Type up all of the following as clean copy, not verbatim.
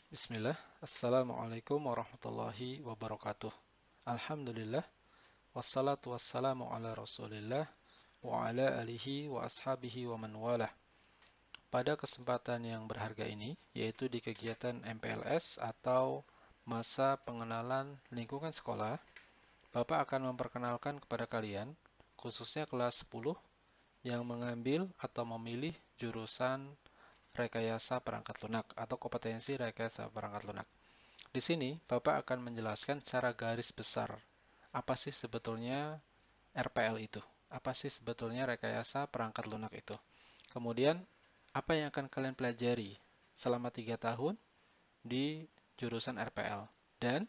Bismillah, Assalamualaikum warahmatullahi wabarakatuh. Alhamdulillah, wassalatu wassalamu ala rasulillah, wa ala alihi wa ashabihi wa man walah. Pada kesempatan yang berharga ini, yaitu di kegiatan MPLS atau Masa Pengenalan Lingkungan Sekolah, Bapak akan memperkenalkan kepada kalian, khususnya kelas 10, yang mengambil atau memilih jurusan Rekayasa Perangkat Lunak atau kompetensi Rekayasa Perangkat Lunak. Di sini, Bapak akan menjelaskan secara garis besar apa sih sebetulnya RPL itu. Apa sih sebetulnya rekayasa perangkat lunak itu. Kemudian, apa yang akan kalian pelajari selama 3 tahun di jurusan RPL. Dan,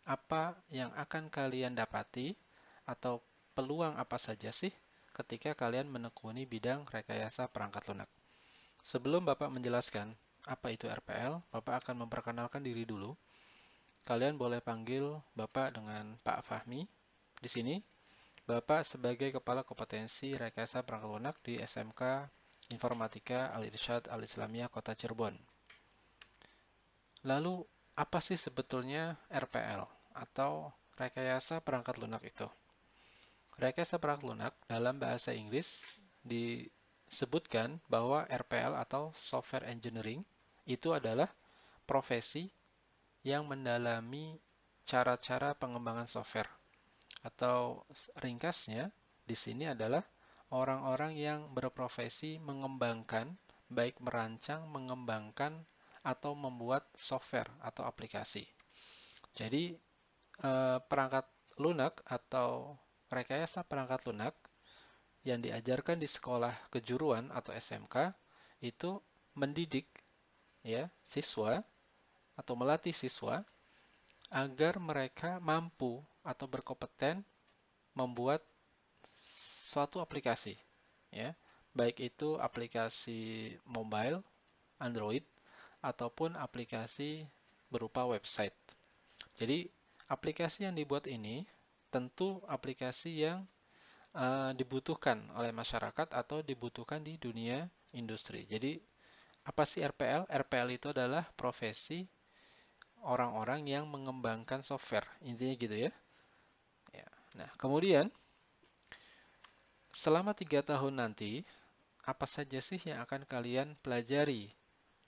apa yang akan kalian dapati atau peluang apa saja sih ketika kalian menekuni bidang rekayasa perangkat lunak. Sebelum Bapak menjelaskan apa itu RPL, Bapak akan memperkenalkan diri dulu. Kalian boleh panggil Bapak dengan Pak Fahmi. Di sini, Bapak sebagai Kepala Kompetensi Rekayasa Perangkat Lunak di SMK Informatika Al-Irsyad Al-Islamiyah Kota Cirebon. Lalu, apa sih sebetulnya RPL atau Rekayasa Perangkat Lunak itu? Rekayasa perangkat lunak dalam bahasa Inggris disebutkan bahwa RPL atau Software Engineering itu adalah profesi yang mendalami cara-cara pengembangan software. Atau ringkasnya, di sini adalah orang-orang yang berprofesi mengembangkan, baik merancang, mengembangkan, atau membuat software atau aplikasi. Jadi, perangkat lunak atau rekayasa perangkat lunak yang diajarkan di sekolah kejuruan atau SMK itu mendidik ya siswa atau melatih siswa agar mereka mampu atau berkompeten membuat suatu aplikasi, ya, baik itu aplikasi mobile, Android, ataupun aplikasi berupa website. Jadi, aplikasi yang dibuat ini tentu aplikasi yang dibutuhkan oleh masyarakat atau dibutuhkan di dunia industri. Jadi, apa sih RPL? RPL itu adalah profesi orang-orang yang mengembangkan software. Intinya gitu ya. Ya. Nah, kemudian selama 3 tahun nanti, apa saja sih yang akan kalian pelajari?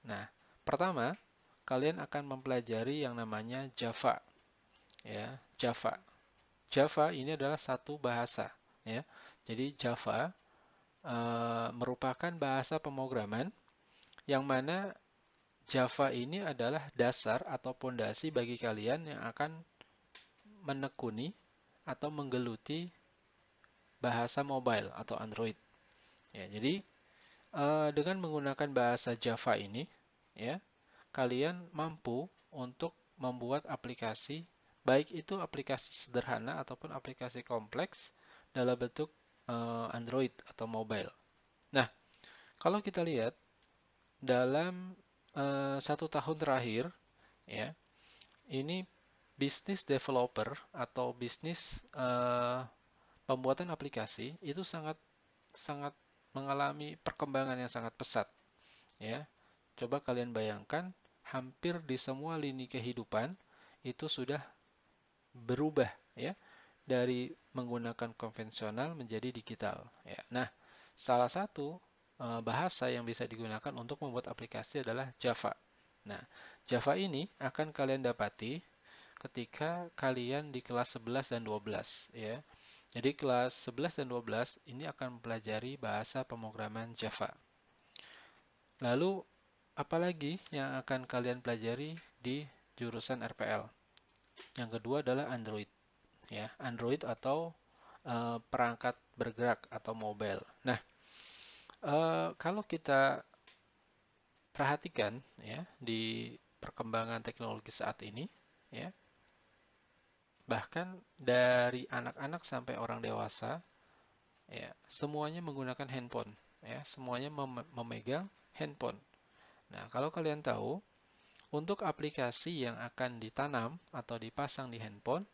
Nah, pertama, kalian akan mempelajari yang namanya Java. Ya, Java. Java ini adalah satu bahasa. Ya, jadi Java merupakan bahasa pemrograman yang mana Java ini adalah dasar atau pondasi bagi kalian yang akan menekuni atau menggeluti bahasa mobile atau Android. Ya, jadi dengan menggunakan bahasa Java ini, ya, kalian mampu untuk membuat aplikasi, baik itu aplikasi sederhana ataupun aplikasi kompleks dalam bentuk Android atau mobile. Nah, kalau kita lihat dalam 1 tahun terakhir, ya, ini bisnis developer atau bisnis pembuatan aplikasi itu sangat sangat mengalami perkembangan yang sangat pesat, ya. Coba kalian bayangkan, hampir di semua lini kehidupan itu sudah berubah, ya, dari menggunakan konvensional menjadi digital, ya. Nah, salah satu bahasa yang bisa digunakan untuk membuat aplikasi adalah Java. Nah, Java ini akan kalian dapati ketika kalian di kelas 11 dan 12, ya. Jadi kelas 11 dan 12 ini akan mempelajari bahasa pemrograman Java. Lalu apalagi yang akan kalian pelajari di jurusan RPL? Yang kedua adalah Android, ya, Android atau perangkat bergerak atau mobile. Nah, kalau kita perhatikan ya di perkembangan teknologi saat ini, ya, bahkan dari anak-anak sampai orang dewasa, ya, semuanya menggunakan handphone, ya, semuanya memegang handphone. Nah, kalau kalian tahu, untuk aplikasi yang akan ditanam atau dipasang di handphone,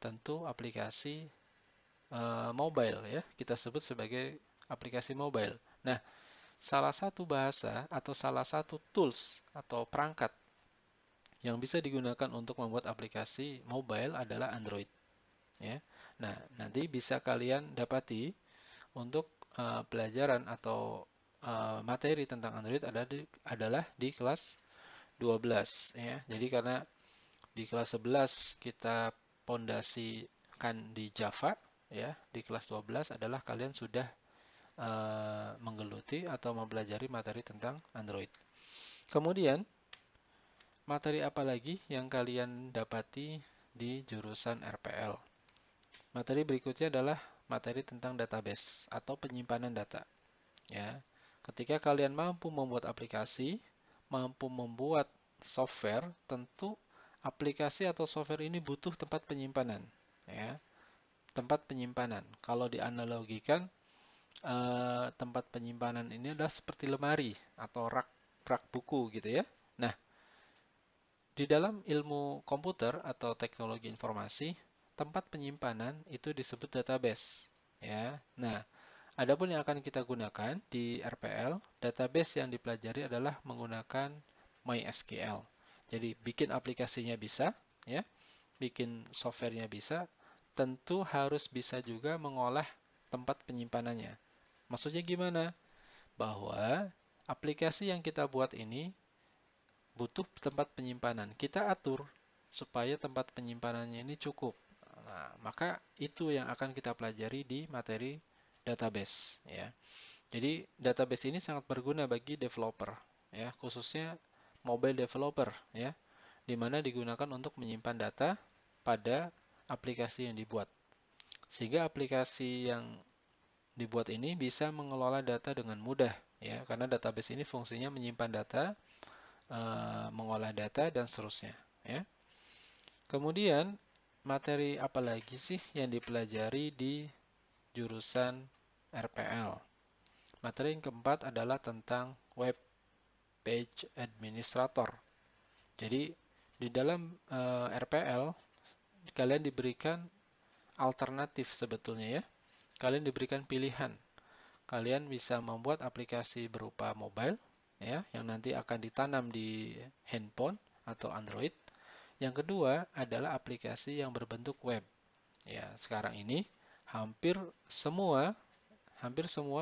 tentu aplikasi mobile, ya, kita sebut sebagai aplikasi mobile. Nah, salah satu bahasa atau salah satu tools atau perangkat Yang bisa digunakan untuk membuat aplikasi mobile adalah Android. Ya. Nah, nanti bisa kalian dapati untuk pelajaran atau materi tentang Android adalah di kelas 12 ya. Jadi karena di kelas 11 kita pondasikan di Java ya, di kelas 12 adalah kalian sudah menggeluti atau mempelajari materi tentang Android. Kemudian materi apa lagi yang kalian dapati di jurusan RPL? Materi berikutnya adalah materi tentang database atau penyimpanan data. Ya, ketika kalian mampu membuat aplikasi, mampu membuat software, tentu aplikasi atau software ini butuh tempat penyimpanan. Ya, tempat penyimpanan. Kalau dianalogikan, tempat penyimpanan ini adalah seperti lemari atau rak buku gitu ya. Nah, di dalam ilmu komputer atau teknologi informasi, tempat penyimpanan itu disebut database. Ya, nah, adapun yang akan kita gunakan di RPL, database yang dipelajari adalah menggunakan MySQL. Jadi bikin aplikasinya bisa, ya, bikin softwarenya bisa, tentu harus bisa juga mengolah tempat penyimpanannya. Maksudnya gimana? Bahwa aplikasi yang kita buat ini butuh tempat penyimpanan. Kita atur supaya tempat penyimpanannya ini cukup. Nah, maka itu yang akan kita pelajari di materi database ya. Jadi database ini sangat berguna bagi developer ya, khususnya mobile developer ya, di mana digunakan untuk menyimpan data pada aplikasi yang dibuat. Sehingga aplikasi yang dibuat ini bisa mengelola data dengan mudah ya, karena database ini fungsinya menyimpan data, mengolah data dan seterusnya ya. Kemudian materi apa lagi sih yang dipelajari di jurusan RPL? Materi yang keempat adalah tentang web page administrator. Jadi di dalam RPL kalian diberikan alternatif sebetulnya ya. Kalian diberikan pilihan. Kalian bisa membuat aplikasi berupa mobile ya, yang nanti akan ditanam di handphone atau Android. Yang kedua adalah aplikasi yang berbentuk web. Ya, sekarang ini hampir semua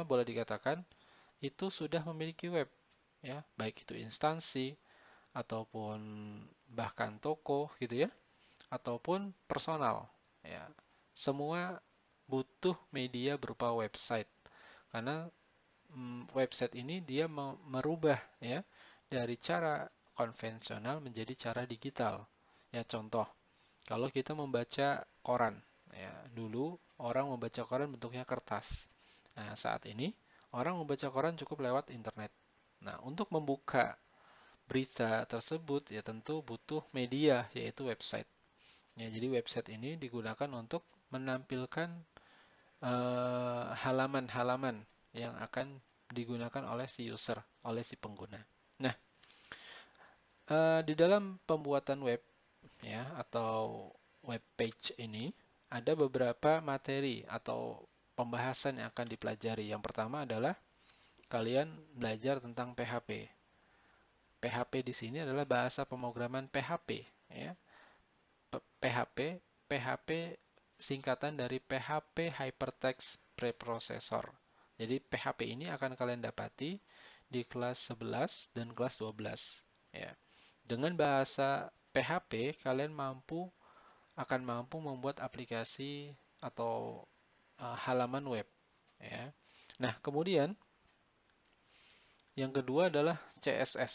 boleh dikatakan itu sudah memiliki web, ya, baik itu instansi ataupun bahkan toko gitu ya, ataupun personal, ya. Semua butuh media berupa website karena website ini dia merubah ya dari cara konvensional menjadi cara digital. Ya, contoh, kalau kita membaca koran, ya, dulu orang membaca koran bentuknya kertas. Nah, saat ini orang membaca koran cukup lewat internet. Nah, untuk membuka berita tersebut ya tentu butuh media yaitu website. Ya, jadi website ini digunakan untuk menampilkan halaman-halaman yang akan digunakan oleh si user, oleh si pengguna. Nah, di dalam pembuatan web ya atau web page ini ada beberapa materi atau pembahasan yang akan dipelajari. Yang pertama adalah kalian belajar tentang PHP. PHP di sini adalah bahasa pemrograman PHP ya. PHP singkatan dari PHP Hypertext Preprocessor. Jadi PHP ini akan kalian dapati di kelas 11 dan kelas 12 ya. Dengan bahasa PHP kalian akan mampu membuat aplikasi atau halaman web ya. Nah, kemudian yang kedua adalah CSS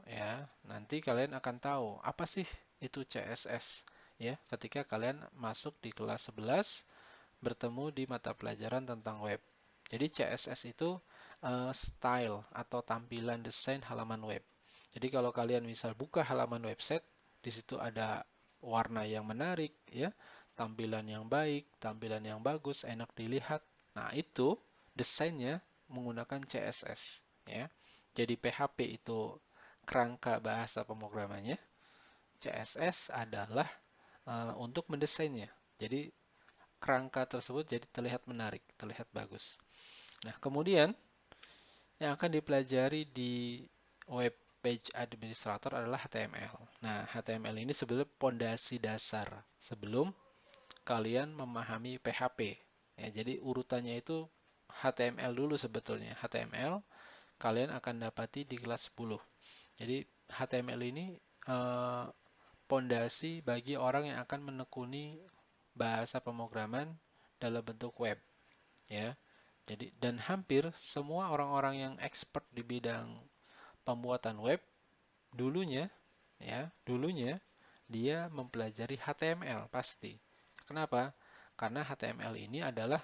ya. Nanti kalian akan tahu apa sih itu CSS ya ketika kalian masuk di kelas 11 bertemu di mata pelajaran tentang web. Jadi CSS itu style atau tampilan desain halaman web. Jadi kalau kalian misal buka halaman website, di situ ada warna yang menarik ya, tampilan yang baik, tampilan yang bagus, enak dilihat. Nah, itu desainnya menggunakan CSS ya. Jadi PHP itu kerangka bahasa pemrogramannya, CSS adalah untuk mendesainnya. Jadi kerangka tersebut jadi terlihat menarik, terlihat bagus. Nah, kemudian yang akan dipelajari di web page administrator adalah HTML. Nah, HTML ini sebenarnya pondasi dasar sebelum kalian memahami PHP. Ya, jadi urutannya itu HTML dulu sebetulnya. HTML kalian akan dapati di kelas 10. Jadi HTML ini pondasi bagi orang yang akan menekuni bahasa pemrograman dalam bentuk web, ya. Jadi dan hampir semua orang-orang yang expert di bidang pembuatan web dulunya dia mempelajari HTML pasti. Kenapa? Karena HTML ini adalah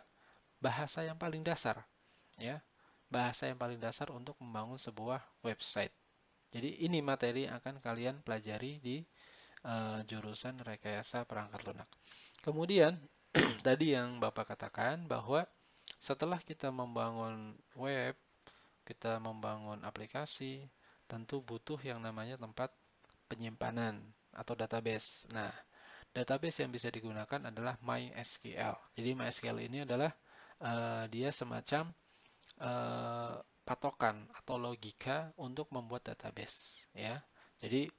bahasa yang paling dasar, ya. Bahasa yang paling dasar untuk membangun sebuah website. Jadi ini materi yang akan kalian pelajari di jurusan rekayasa perangkat lunak. Kemudian tadi yang Bapak katakan bahwa setelah kita membangun web, kita membangun aplikasi, tentu butuh yang namanya tempat penyimpanan atau database. Nah, database yang bisa digunakan adalah MySQL. Jadi MySQL ini adalah dia semacam patokan atau logika untuk membuat database, ya. Jadi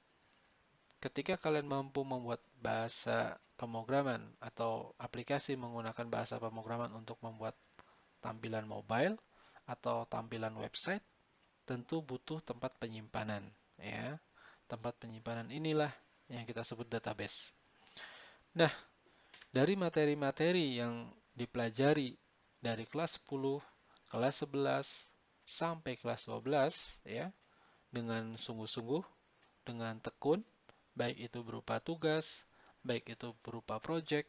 ketika kalian mampu membuat bahasa pemrograman atau aplikasi menggunakan bahasa pemrograman untuk membuat tampilan mobile atau tampilan website, tentu butuh tempat penyimpanan, ya. Tempat penyimpanan inilah yang kita sebut database. Nah, dari materi-materi yang dipelajari dari kelas 10, kelas 11 sampai kelas 12, ya, dengan sungguh-sungguh, dengan tekun, baik itu berupa tugas, baik itu berupa project,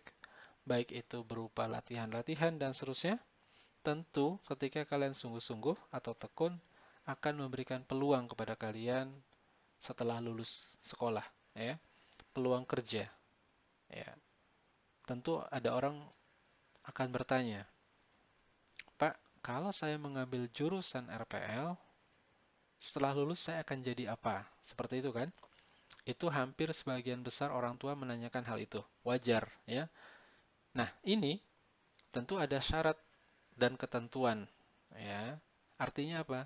baik itu berupa latihan-latihan dan seterusnya, tentu ketika kalian sungguh-sungguh atau tekun akan memberikan peluang kepada kalian setelah lulus sekolah, ya, peluang kerja, ya. Tentu ada orang akan bertanya, Pak, kalau saya mengambil jurusan RPL, setelah lulus saya akan jadi apa? Seperti itu kan? Itu hampir sebagian besar orang tua menanyakan hal itu. Wajar, ya. Nah, ini tentu ada syarat dan ketentuan, ya. Artinya apa?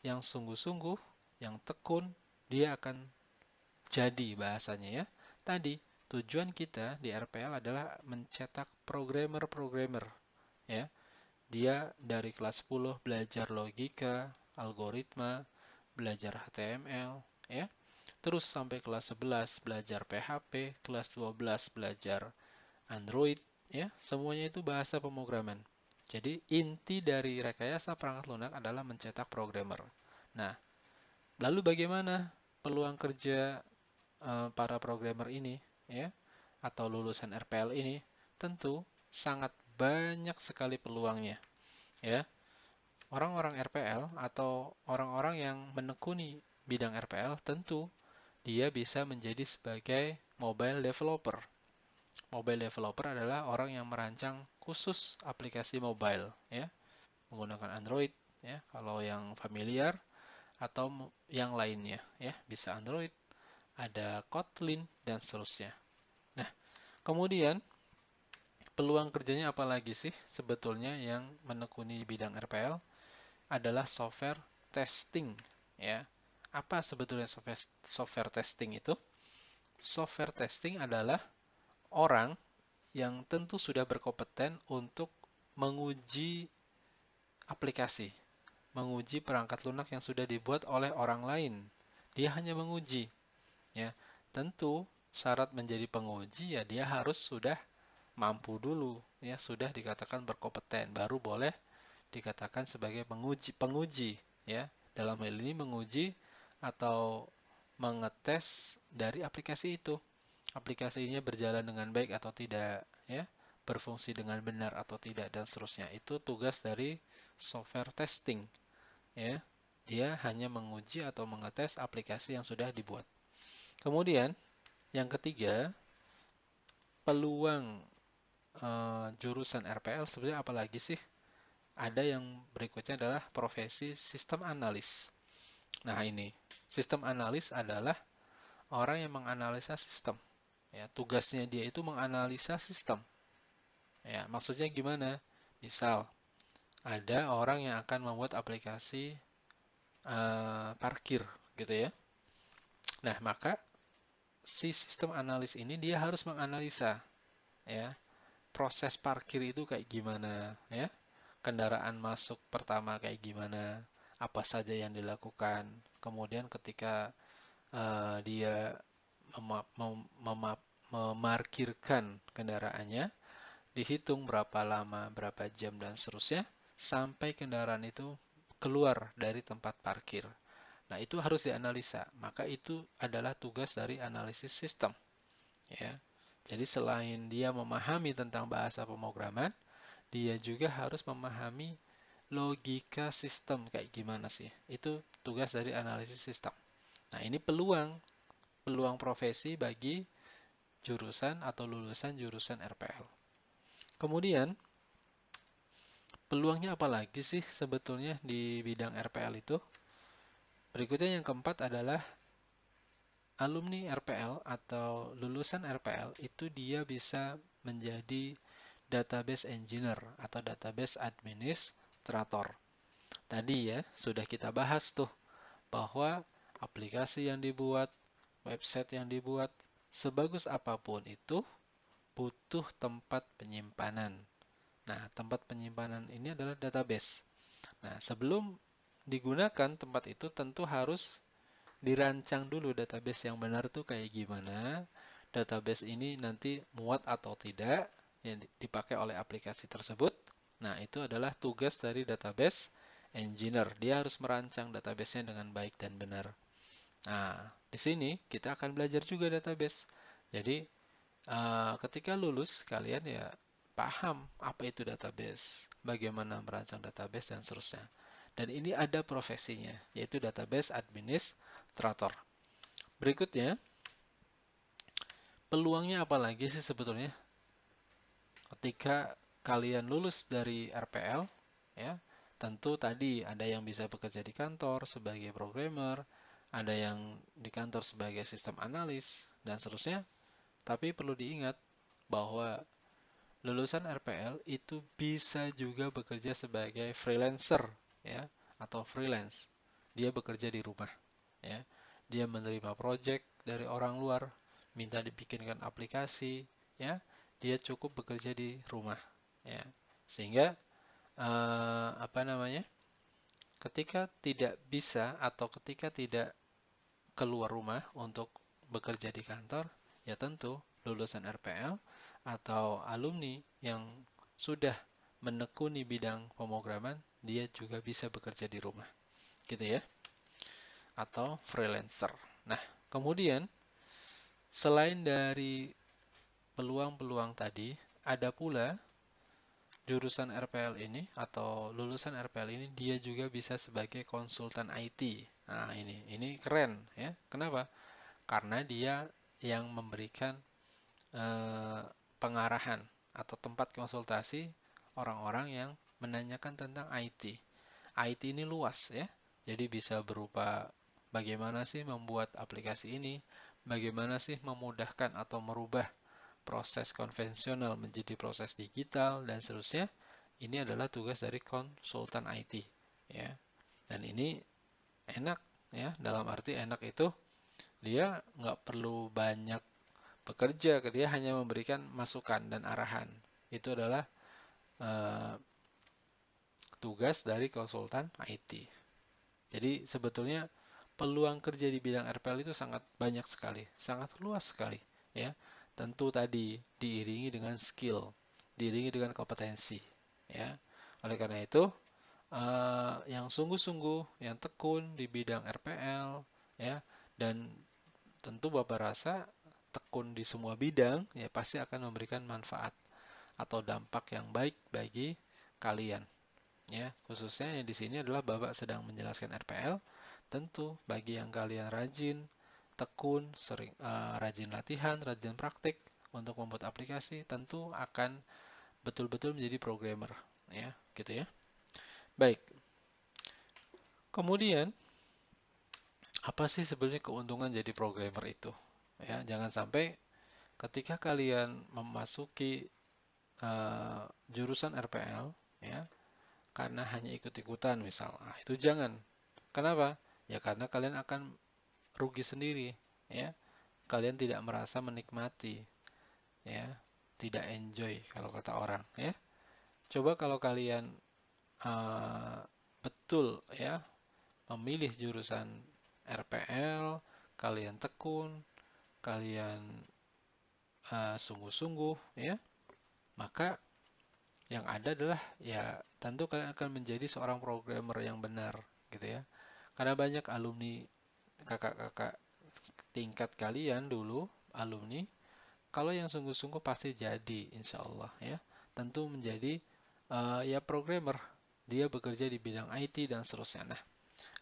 Yang sungguh-sungguh, yang tekun, dia akan jadi bahasanya, ya. Tadi tujuan kita di RPL adalah mencetak programmer-programmer, ya. Dia dari kelas 10 belajar logika, algoritma, belajar HTML, ya. Terus sampai kelas 11 belajar PHP, kelas 12 belajar Android, ya. Semuanya itu bahasa pemrograman. Jadi inti dari rekayasa perangkat lunak adalah mencetak programmer. Nah, lalu bagaimana peluang kerja para programmer ini, ya, atau lulusan RPL ini? Tentu sangat banyak sekali peluangnya, ya. Orang-orang RPL atau orang-orang yang menekuni bidang RPL tentu dia bisa menjadi sebagai mobile developer. Mobile developer adalah orang yang merancang khusus aplikasi mobile, ya, menggunakan Android, ya, kalau yang familiar atau yang lainnya, ya, bisa Android, ada Kotlin dan seterusnya. Nah, kemudian peluang kerjanya apa lagi sih sebetulnya yang menekuni bidang RPL adalah software testing, ya. Apa sebetulnya software testing itu? Software testing adalah orang yang tentu sudah berkompeten untuk menguji aplikasi, menguji perangkat lunak yang sudah dibuat oleh orang lain. Dia hanya menguji, ya. Tentu syarat menjadi penguji ya dia harus sudah mampu dulu, ya, sudah dikatakan berkompeten, baru boleh dikatakan sebagai penguji, ya. Dalam hal ini menguji atau mengetes dari aplikasi itu. Aplikasinya berjalan dengan baik atau tidak, ya, berfungsi dengan benar atau tidak dan seterusnya. Itu tugas dari software testing, ya. Dia hanya menguji atau mengetes aplikasi yang sudah dibuat. Kemudian yang ketiga, peluang jurusan RPL sebenarnya apa lagi sih? Ada yang berikutnya adalah profesi sistem analis. Nah, ini sistem analis adalah orang yang menganalisa sistem. Ya, tugasnya dia itu menganalisa sistem. Ya, maksudnya gimana? Misal, ada orang yang akan membuat aplikasi parkir, gitu ya. Nah, maka si sistem analis ini dia harus menganalisa ya, proses parkir itu kayak gimana ya. Kendaraan masuk pertama kayak gimana, apa saja yang dilakukan. Kemudian ketika dia memarkirkan kendaraannya, dihitung berapa lama, berapa jam, dan seterusnya, sampai kendaraan itu keluar dari tempat parkir. Nah, itu harus dianalisa. Maka itu adalah tugas dari analisis sistem. Ya. Jadi selain dia memahami tentang bahasa pemrograman, dia juga harus memahami logika sistem kayak gimana sih. Itu tugas dari analisis sistem. Nah, ini peluang profesi bagi jurusan atau lulusan jurusan RPL. Kemudian, peluangnya apa lagi sih sebetulnya di bidang RPL itu? Berikutnya yang keempat adalah alumni RPL atau lulusan RPL itu dia bisa menjadi database engineer atau database administrator. Tadi ya sudah kita bahas tuh bahwa aplikasi yang dibuat, website yang dibuat, sebagus apapun itu butuh tempat penyimpanan. Nah, tempat penyimpanan ini adalah database. Nah, sebelum digunakan tempat itu tentu harus dirancang dulu database yang benar tuh kayak gimana. Database ini nanti muat atau tidak yang dipakai oleh aplikasi tersebut. Nah, itu adalah tugas dari database engineer. Dia harus merancang database-nya dengan baik dan benar. Nah, di sini kita akan belajar juga database. Jadi, ketika lulus, kalian ya paham apa itu database, bagaimana merancang database, dan seterusnya. Dan ini ada profesinya, yaitu database administrator. Berikutnya, peluangnya apa lagi sih sebetulnya? Ketika kalian lulus dari RPL, ya, tentu tadi ada yang bisa bekerja di kantor sebagai programmer, ada yang di kantor sebagai sistem analis, dan seterusnya. Tapi perlu diingat bahwa lulusan RPL itu bisa juga bekerja sebagai freelancer, ya, atau freelance. Dia bekerja di rumah, ya. Dia menerima project dari orang luar, minta dibikinkan aplikasi, ya. Dia cukup bekerja di rumah, ya. Sehingga apa namanya? Ketika tidak bisa atau ketika tidak keluar rumah untuk bekerja di kantor, ya tentu lulusan RPL atau alumni yang sudah menekuni bidang pemrograman, dia juga bisa bekerja di rumah, gitu ya, atau freelancer. Nah, kemudian selain dari peluang-peluang tadi, ada pula jurusan RPL ini atau lulusan RPL ini dia juga bisa sebagai konsultan IT. Nah, ini keren ya. Kenapa? Karena dia yang memberikan pengarahan atau tempat konsultasi orang-orang yang menanyakan tentang IT. IT ini luas ya, jadi bisa berupa bagaimana sih membuat aplikasi ini, bagaimana sih memudahkan atau merubah proses konvensional menjadi proses digital dan seterusnya. Ini adalah tugas dari konsultan IT ya. Dan ini enak ya, dalam arti enak itu dia nggak perlu banyak bekerja, dia hanya memberikan masukan dan arahan. Itu adalah tugas dari konsultan IT. Jadi sebetulnya peluang kerja di bidang RPL itu sangat banyak sekali, sangat luas sekali, ya. Tentu tadi diiringi dengan skill, diiringi dengan kompetensi, ya. Oleh karena itu, yang sungguh-sungguh, yang tekun di bidang RPL, ya, dan tentu Bapak rasa tekun di semua bidang, ya pasti akan memberikan manfaat atau dampak yang baik bagi kalian. Ya, khususnya yang di sini adalah Bapak sedang menjelaskan RPL, tentu bagi yang kalian rajin, tekun, sering rajin latihan, rajin praktik untuk membuat aplikasi, tentu akan betul-betul menjadi programmer, ya, gitu ya. Baik. Kemudian, apa sih sebenarnya keuntungan jadi programmer itu? Ya, jangan sampai ketika kalian memasuki jurusan RPL, ya, karena hanya ikut-ikutan misal. Nah, itu jangan. Kenapa? Ya karena kalian akan rugi sendiri. ya, kalian tidak merasa menikmati, ya, tidak enjoy kalau kata orang, ya. Coba kalau kalian betul, ya, memilih jurusan RPL, kalian tekun, kalian sungguh-sungguh, ya, maka yang ada adalah ya tentu kalian akan menjadi seorang programmer yang benar, gitu ya. Karena banyak alumni kakak-kakak tingkat kalian dulu, alumni, kalau yang sungguh-sungguh pasti jadi, insya Allah, ya. Tentu menjadi ya programmer, dia bekerja di bidang IT dan seterusnya. Nah,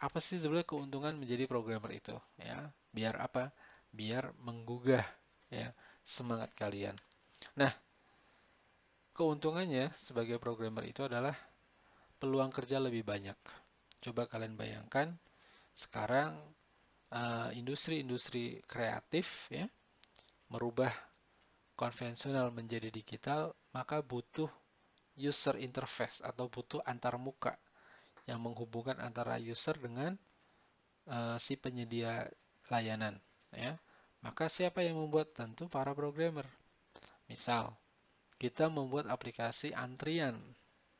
apa sih sebenarnya keuntungan menjadi programmer itu? Ya, biar apa? Biar menggugah, ya, semangat kalian. Nah, keuntungannya sebagai programmer itu adalah peluang kerja lebih banyak. Coba kalian bayangkan sekarang industri-industri kreatif, ya, merubah konvensional menjadi digital, maka butuh user interface atau butuh antarmuka yang menghubungkan antara user dengan si penyedia layanan, ya. Maka siapa yang membuat? Tentu para programmer. Misal, kita membuat aplikasi antrian,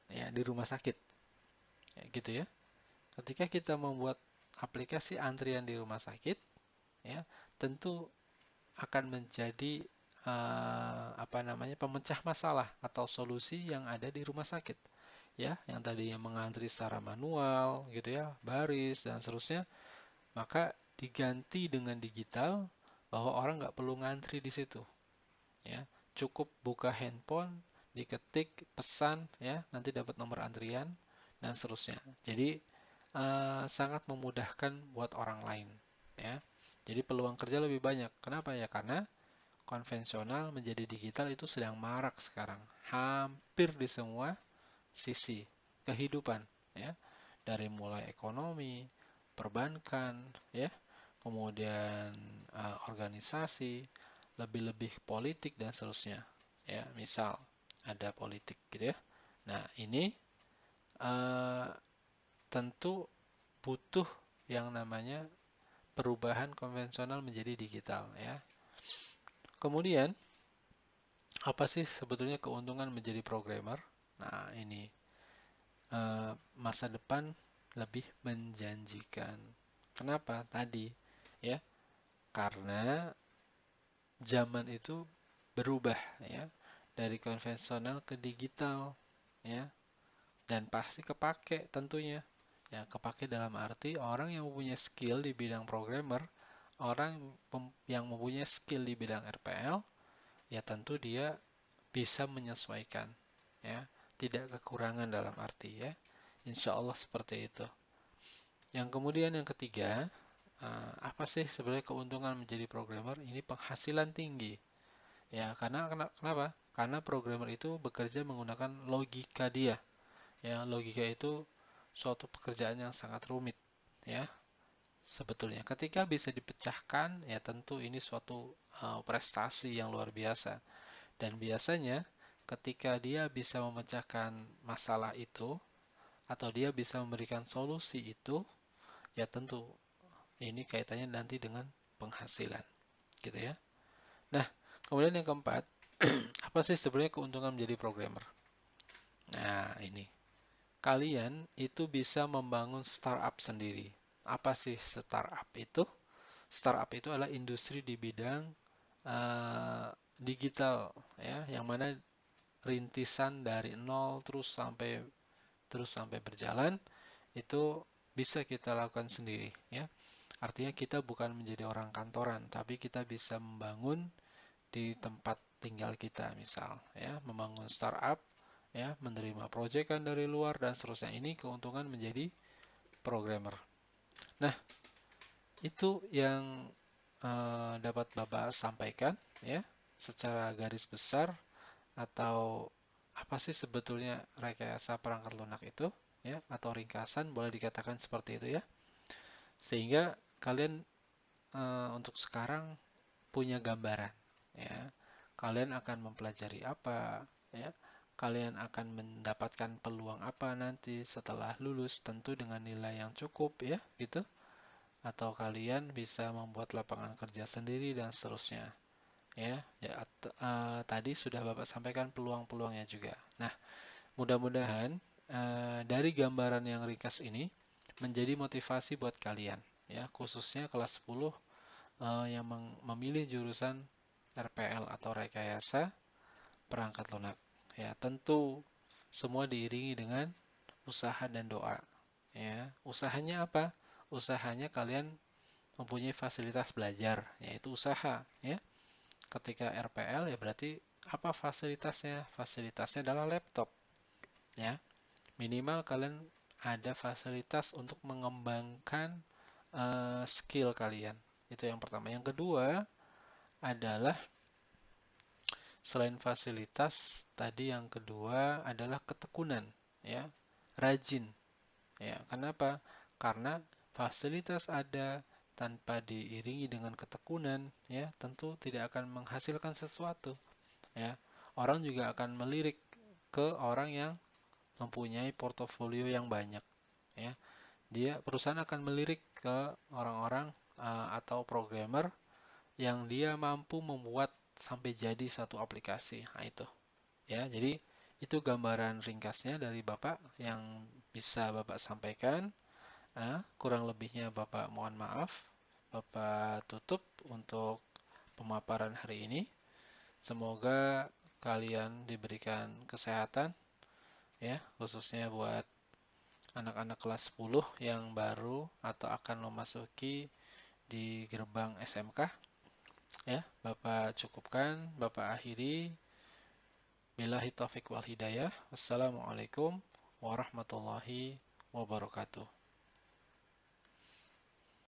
ya, di rumah sakit, ya, gitu ya. Ketika kita membuat aplikasi antrian di rumah sakit, ya, tentu akan menjadi apa namanya, pemecah masalah atau solusi yang ada di rumah sakit, ya, yang tadinya mengantri secara manual, gitu ya, baris dan seterusnya, maka diganti dengan digital bahwa orang nggak perlu ngantri di situ, ya, cukup buka handphone, diketik pesan, ya, nanti dapat nomor antrian dan seterusnya. Jadi sangat memudahkan buat orang lain, ya. Jadi peluang kerja lebih banyak. Kenapa ya? Karena konvensional menjadi digital itu sedang marak sekarang, hampir di semua sisi kehidupan, ya, dari mulai ekonomi, perbankan, ya, kemudian organisasi, lebih-lebih politik dan seterusnya, ya, misal ada politik, gitu ya. Nah, ini uh, tentu butuh yang namanya perubahan konvensional menjadi digital, ya. Kemudian apa sih sebetulnya keuntungan menjadi programmer? Nah, ini masa depan lebih menjanjikan. Kenapa? Tadi, ya, karena zaman itu berubah, ya, dari konvensional ke digital, ya, dan pasti kepake tentunya. Ya, kepake dalam arti orang yang mempunyai skill di bidang programmer, orang yang mempunyai skill di bidang RPL, ya tentu dia bisa menyesuaikan, ya, tidak kekurangan dalam arti, ya, insya Allah seperti itu. Yang kemudian yang ketiga, apa sih sebenarnya keuntungan menjadi programmer? Ini penghasilan tinggi, ya, karena kenapa? Karena programmer itu bekerja menggunakan logika dia, ya, logika itu suatu pekerjaan yang sangat rumit, ya, sebetulnya. Ketika bisa dipecahkan, ya tentu ini suatu prestasi yang luar biasa. Dan biasanya ketika dia bisa memecahkan masalah itu atau dia bisa memberikan solusi itu, ya tentu ini kaitannya nanti dengan penghasilan, gitu ya. Nah, kemudian yang keempat, apa sih sebenarnya keuntungan menjadi programmer? Nah, ini. Kalian itu bisa membangun startup sendiri. Apa sih startup itu? Startup itu adalah industri di bidang digital, ya, yang mana rintisan dari nol terus sampai berjalan itu bisa kita lakukan sendiri, ya. Artinya kita bukan menjadi orang kantoran, tapi kita bisa membangun di tempat tinggal kita, misal, ya, membangun startup, ya, menerima proyekan dari luar dan seterusnya. Ini keuntungan menjadi programmer. Nah, itu yang dapat Bapak sampaikan, ya, secara garis besar, atau apa sih sebetulnya rekayasa perangkat lunak itu, ya, atau ringkasan boleh dikatakan seperti itu, ya, sehingga kalian untuk sekarang punya gambaran, ya, kalian akan mempelajari apa, ya, kalian akan mendapatkan peluang apa nanti setelah lulus, tentu dengan nilai yang cukup, ya, gitu. atau kalian bisa membuat lapangan kerja sendiri dan seterusnya. Tadi sudah Bapak sampaikan peluang-peluangnya juga. Nah, mudah-mudahan dari gambaran yang ringkas ini menjadi motivasi buat kalian, ya, khususnya kelas 10 yang memilih jurusan RPL atau rekayasa perangkat lunak. Ya, tentu semua diiringi dengan usaha dan doa. Ya, usahanya apa? Usahanya kalian mempunyai fasilitas belajar, yaitu usaha. Ya, ketika RPL ya berarti apa fasilitasnya? Fasilitasnya adalah laptop. Ya, minimal kalian ada fasilitas untuk mengembangkan skill kalian. Itu yang pertama. Yang kedua adalah selain fasilitas, tadi yang kedua adalah ketekunan, ya, rajin, ya. Kenapa? Karena fasilitas ada tanpa diiringi dengan ketekunan, ya, tentu tidak akan menghasilkan sesuatu, ya. Orang juga akan melirik ke orang yang mempunyai portofolio yang banyak, ya. Perusahaan akan melirik ke orang-orang atau programmer yang dia mampu membuat sampai jadi satu aplikasi. Nah, itu. Ya, jadi itu gambaran ringkasnya dari Bapak yang bisa Bapak sampaikan. Kurang lebihnya Bapak mohon maaf. Bapak tutup untuk pemaparan hari ini. Semoga kalian diberikan kesehatan, ya, khususnya buat anak-anak kelas 10 yang baru atau akan memasuki di gerbang SMK. Ya, Bapak cukupkan, Bapak akhiri. Billahi taufiq wal hidayah. Wassalamualaikum warahmatullahi wabarakatuh.